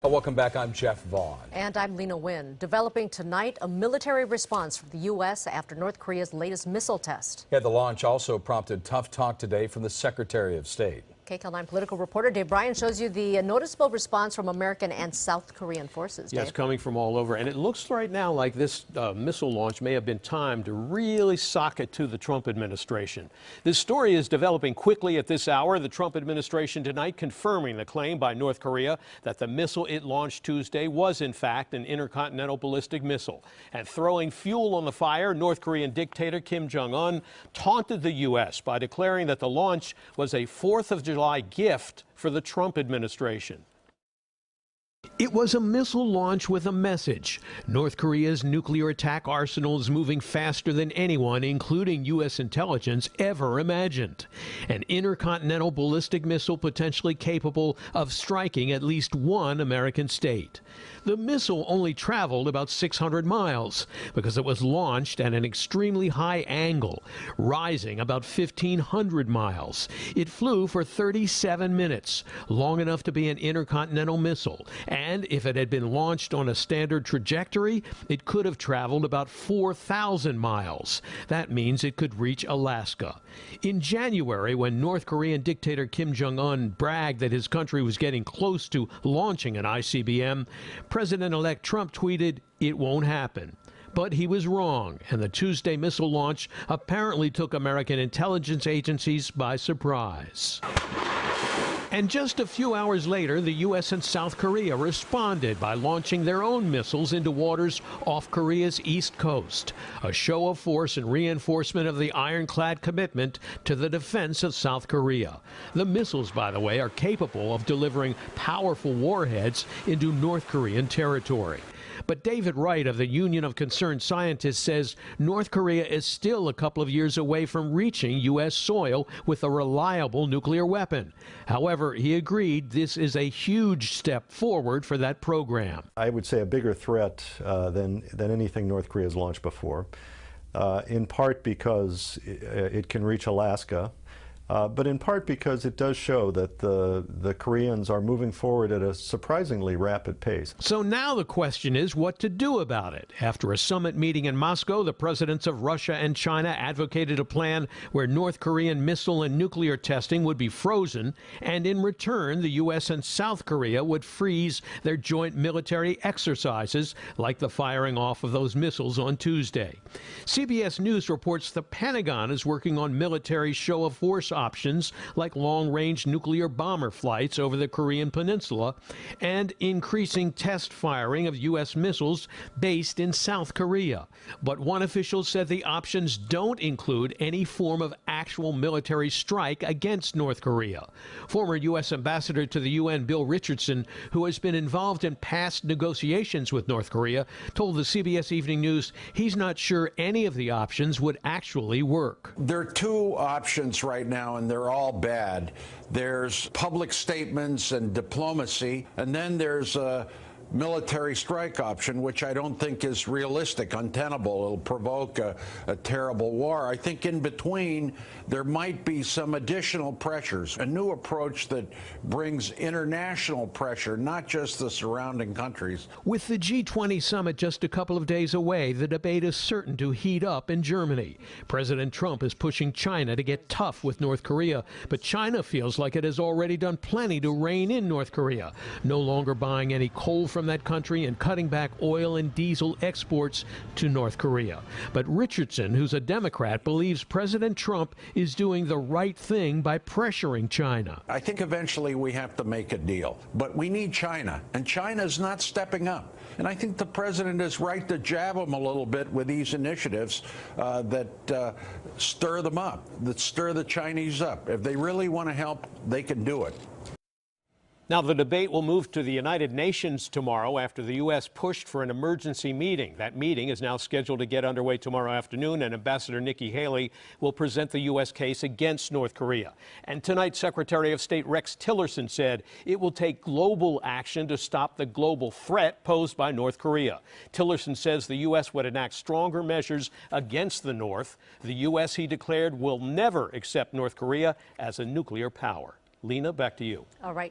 Welcome back. I'm Jeff Vaughn. And I'm Lena Wynn. Developing tonight, a military response from the U.S. after North Korea's latest missile test. Yeah, the launch also prompted tough talk today from the Secretary of State. KCAL9 political reporter Dave Bryan shows you the noticeable response from American and South Korean forces. Yes, coming from all over. And it looks right now like this missile launch may have been timed to really sock it to the Trump administration. This story is developing quickly at this hour. The Trump administration tonight confirming the claim by North Korea that the missile it launched Tuesday was, in fact, an intercontinental ballistic missile. And throwing fuel on the fire, North Korean dictator Kim Jong-un taunted the U.S. by declaring that the launch was a 4th of July gift for the Trump administration. It was a missile launch with a message. North Korea's nuclear attack arsenal is moving faster than anyone, including U.S. intelligence, ever imagined. An intercontinental ballistic missile potentially capable of striking at least one American state. The missile only traveled about 600 miles because it was launched at an extremely high angle, rising about 1,500 miles. It flew for 37 minutes, long enough to be an intercontinental missile. And if it had been launched on a standard trajectory, it could have traveled about 4,000 miles. That means it could reach Alaska. In January, when North Korean dictator Kim Jong-un bragged that his country was getting close to launching an ICBM, President-elect Trump tweeted, "It won't happen." But he was wrong, and the Tuesday missile launch apparently took American intelligence agencies by surprise. And just a few hours later, the U.S. and South Korea responded by launching their own missiles into waters off Korea's east coast, a show of force and reinforcement of the ironclad commitment to the defense of South Korea. The missiles, by the way, are capable of delivering powerful warheads into North Korean territory. But David Wright of the Union of Concerned Scientists says North Korea is still a couple of years away from reaching U.S. soil with a reliable nuclear weapon. However, he agreed this is a huge step forward for that program. I would say a bigger threat than anything North Korea has launched before, in part because it can reach Alaska. But in part because it does show that the Koreans are moving forward at a surprisingly rapid pace. So now the question is what to do about it. After a summit meeting in Moscow, the presidents of Russia and China advocated a plan where North Korean missile and nuclear testing would be frozen, and in return, the U.S. and South Korea would freeze their joint military exercises, like the firing off of those missiles on Tuesday. CBS News reports the Pentagon is working on military show-of-force options like long-range nuclear bomber flights over the Korean peninsula and increasing test firing of U.S. missiles based in South Korea. But one official said the options don't include any form of actual military strike against North Korea. Former U.S. Ambassador to the UN, Bill Richardson, who has been involved in past negotiations with North Korea, told the CBS Evening News he's not sure any of the options would actually work. There are two options right now, and they're all bad. There's public statements and diplomacy, and then there's a military strike option, which I don't think is realistic, untenable. It'll provoke a terrible war. I think in between there might be some additional pressures, a new approach that brings international pressure, not just the surrounding countries. With the G20 summit just a couple of days away, the debate is certain to heat up in Germany. President Trump is pushing China to get tough with North Korea, but China feels like it has already done plenty to rein in North Korea, no longer buying any coal from that country and cutting back oil and diesel exports to North Korea. But Richardson, who's a Democrat, believes President Trump is doing the right thing by pressuring China. I think eventually we have to make a deal, but we need China, and China's not stepping up. And I think the president is right to jab them a little bit with these initiatives that stir them up, that stir the Chinese up. If they really want to help, they can do it. Now, the debate will move to the United Nations tomorrow after the U.S. pushed for an emergency meeting. That meeting is now scheduled to get underway tomorrow afternoon, and Ambassador Nikki Haley will present the U.S. case against North Korea. And tonight, Secretary of State Rex Tillerson said it will take global action to stop the global threat posed by North Korea. Tillerson says the U.S. would enact stronger measures against the North. The U.S., he declared, will never accept North Korea as a nuclear power. Lena, back to you. All right.